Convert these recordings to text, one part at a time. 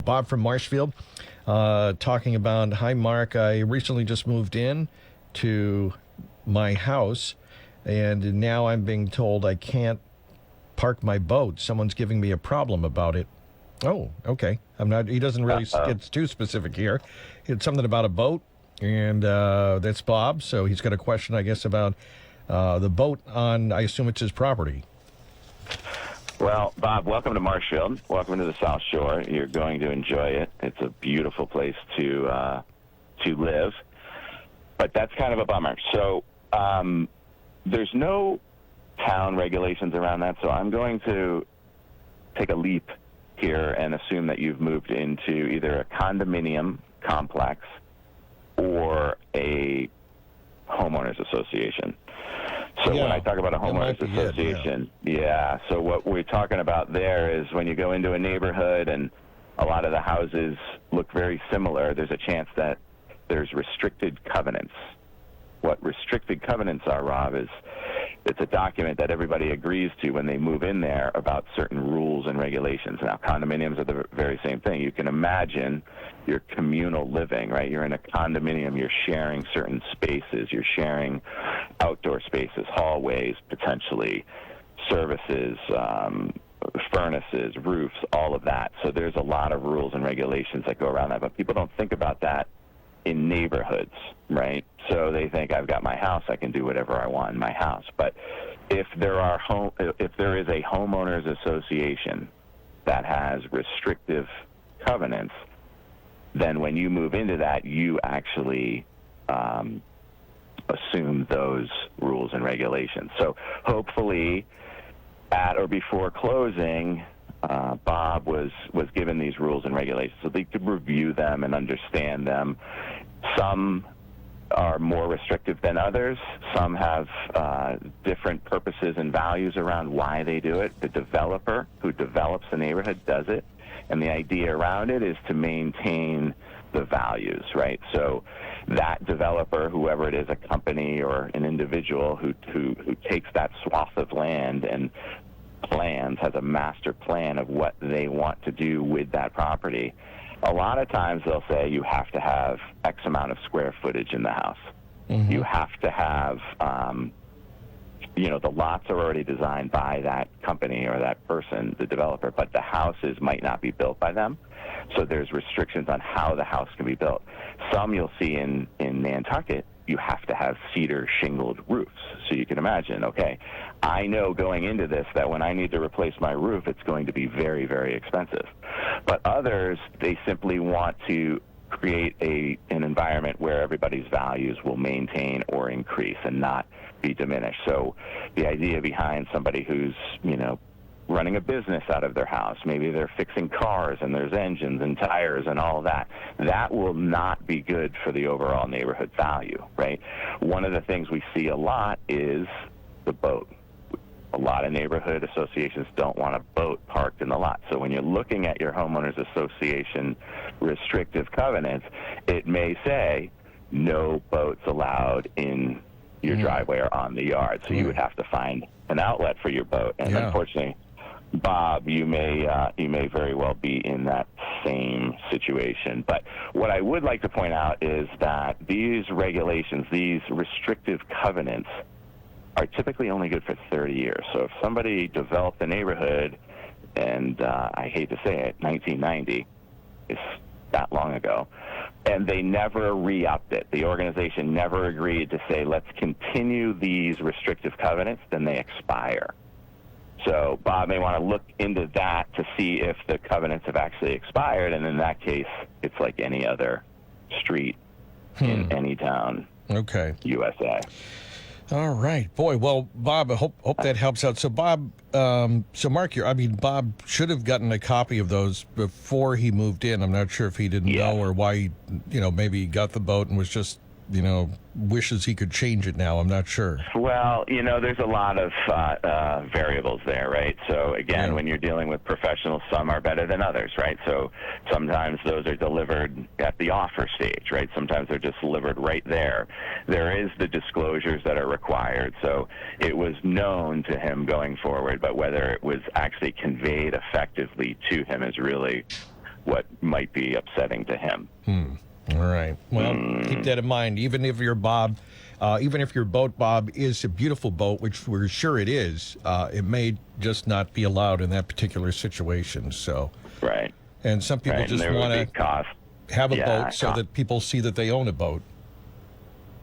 Bob from Marshfield, talking about, hi, Mark, I recently just moved in to my house, and now I'm being told I can't park my boat. Someone's giving me a problem about it. Oh, okay. He doesn't really get too specific here. It's something about a boat, and that's Bob, so he's got a question, I guess, about the boat on, I assume it's his property. Well, Bob, welcome to Marshfield. Welcome to the South Shore. You're going to enjoy it. It's a beautiful place to live, but that's kind of a bummer. So there's no town regulations around that, so I'm going to take a leap here and assume that you've moved into either a condominium complex or a homeowners association. So when I talk about a homeowners association, so what we're talking about there is when you go into a neighborhood and a lot of the houses look very similar, there's a chance that there's restricted covenants. What restricted covenants are, Rob, is it's a document that everybody agrees to when they move in there about certain rules and regulations. Now, condominiums are the very same thing. You can imagine your communal living, right? You're in a condominium, you're sharing certain spaces, you're sharing outdoor spaces, hallways, potentially, services, furnaces, roofs, all of that. So there's a lot of rules and regulations that go around that, but people don't think about that in neighborhoods, right? So they think, I've got my house, I can do whatever I want in my house. But if there is a homeowners association that has restrictive covenants, then when you move into that, you actually assume those rules and regulations. So hopefully at or before closing, Bob was given these rules and regulations so they could review them and understand them. Some are more restrictive than others. Some have different purposes and values around why they do it. The developer who develops the neighborhood does it, and the idea around it is to maintain the values, right? So that developer, whoever it is, a company or an individual who takes that swath of land and has a master plan of what they want to do with that property, a lot of times they'll say you have to have X amount of square footage in the house. Mm-hmm. You have to have, the lots are already designed by that company or that person, the developer, but the houses might not be built by them. So there's restrictions on how the house can be built. Some you'll see in Nantucket, you have to have cedar shingled roofs. So you can imagine, okay, I know going into this that when I need to replace my roof, it's going to be very, very expensive. But others, they simply want to create an environment where everybody's values will maintain or increase and not be diminished. So the idea behind somebody who's, running a business out of their house, maybe they're fixing cars and there's engines and tires and all of that, that will not be good for the overall neighborhood value, right? One of the things we see a lot is the boat. A lot of neighborhood associations don't want a boat parked in the lot. So when you're looking at your homeowners association restrictive covenants, it may say no boats allowed in your driveway or on the yard. So you would have to find an outlet for your boat. And unfortunately, Bob, you may very well be in that same situation. But what I would like to point out is that these regulations, these restrictive covenants, are typically only good for 30 years. So if somebody developed a neighborhood, and I hate to say it, 1990 is that long ago, and they never re-upped it, the organization never agreed to say, let's continue these restrictive covenants, then they expire. So Bob may want to look into that to see if the covenants have actually expired, and in that case, it's like any other street in any town, USA. All right, boy. Well, Bob, I hope that helps out. So, Bob, Mark, Bob should have gotten a copy of those before he moved in. I'm not sure if he didn't know or why. Maybe he got the boat and was just wishes he could change it now. I'm not sure. Well, there's a lot of variables there, right? So again, when you're dealing with professionals, some are better than others, right? So sometimes those are delivered at the offer stage, right? Sometimes they're just delivered right there. There is the disclosures that are required. So it was known to him going forward, but whether it was actually conveyed effectively to him is really what might be upsetting to him. All right. Well, keep that in mind. Even if your boat, Bob, is a beautiful boat, which we're sure it is, it may just not be allowed in that particular situation. So, Right. and some people Right. just And there want would be to cost. have a Yeah, boat so that people see that they own a boat.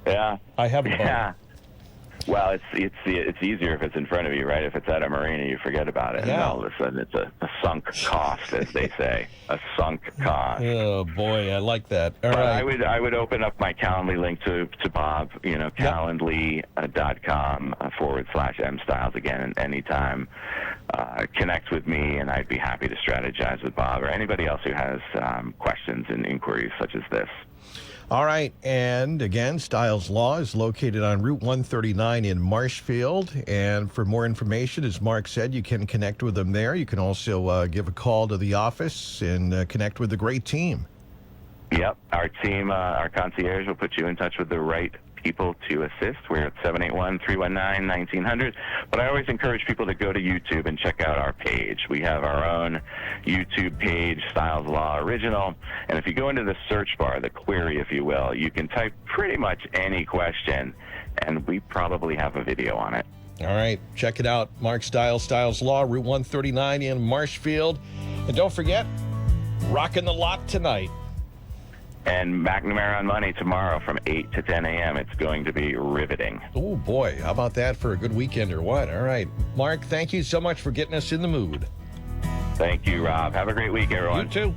Yeah. I have a boat. Yeah. Well, it's easier if it's in front of you, right? If it's at a marina, you forget about it, and Yeah. all of a sudden it's a sunk cost, as they say, a sunk cost. Oh boy, I like that. All But right. I would open up my Calendly link to Bob, calendly.com /mstyles again, and anytime connect with me, and I'd be happy to strategize with Bob or anybody else who has questions and inquiries such as this. All right. And again, Styles Law is located on Route 139 in Marshfield. And for more information, as Mark said, you can connect with them there. You can also give a call to the office and connect with the great team. Yep. Our team, our concierge will put you in touch with the right people to assist. We're at 781-319-1900. But I always encourage people to go to YouTube and check out our page. We have our own YouTube page, Styles Law Original. And if you go into the search bar, the query, if you will, you can type pretty much any question, and we probably have a video on it. All right. Check it out. Mark Styles, Styles Law, Route 139 in Marshfield. And don't forget, rocking the lot tonight. And McNamara on Money tomorrow from 8 to 10 a.m. It's going to be riveting. Oh, boy. How about that for a good weekend or what? All right. Mark, thank you so much for getting us in the mood. Thank you, Rob. Have a great week, everyone. You too.